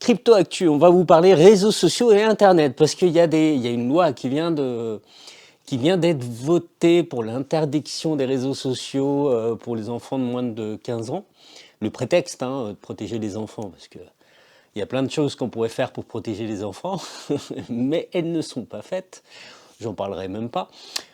Crypto Actu, on va vous parler réseaux sociaux et Internet, parce qu'il y a une loi qui vient d'être votée pour l'interdiction des réseaux sociaux pour les enfants de moins de 15 ans. Le prétexte, de protéger les enfants, parce que il y a plein de choses qu'on pourrait faire pour protéger les enfants, mais elles ne sont pas faites. J'en parlerai même pas.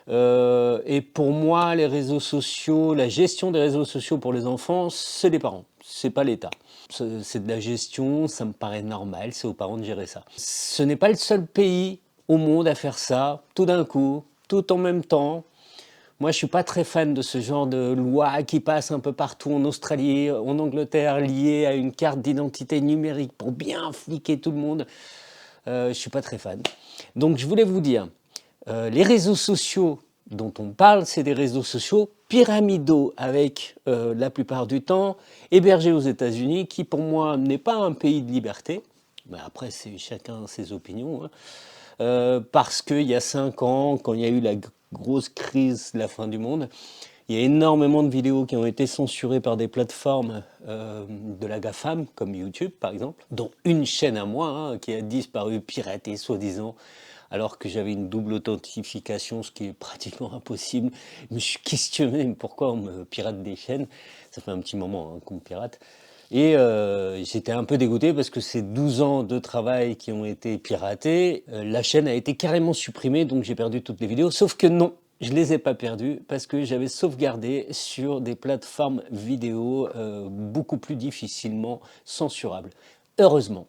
Et pour moi, les réseaux sociaux, la gestion des réseaux sociaux pour les enfants, c'est les parents, c'est pas l'État. C'est de la gestion, ça me paraît normal, c'est aux parents de gérer ça. Ce n'est pas le seul pays au monde à faire ça, tout d'un coup, tout en même temps. Moi, je suis pas très fan de ce genre de loi qui passe un peu partout en Australie, en Angleterre, liée à une carte d'identité numérique pour bien fliquer tout le monde. Je suis pas très fan. Donc, je voulais vous dire, les réseaux sociaux dont on parle, c'est des réseaux sociaux pyramidaux avec la plupart du temps hébergés aux États-Unis, qui pour moi n'est pas un pays de liberté. Mais après, c'est chacun ses opinions. Parce qu'il y a 5 ans, quand il y a eu la grosse crise de la fin du monde, il y a énormément de vidéos qui ont été censurées par des plateformes de la GAFAM, comme YouTube par exemple, dont une chaîne à moi qui a disparu, piratée soi-disant, alors que j'avais une double authentification, ce qui est pratiquement impossible. Je me suis questionné pourquoi on me pirate des chaînes. Ça fait un petit moment qu'on me pirate. Et j'étais un peu dégoûté parce que c'est 12 ans de travail qui ont été piratés. La chaîne a été carrément supprimée, donc j'ai perdu toutes les vidéos. Sauf que non, je les ai pas perdues parce que j'avais sauvegardé sur des plateformes vidéo beaucoup plus difficilement censurables. Heureusement.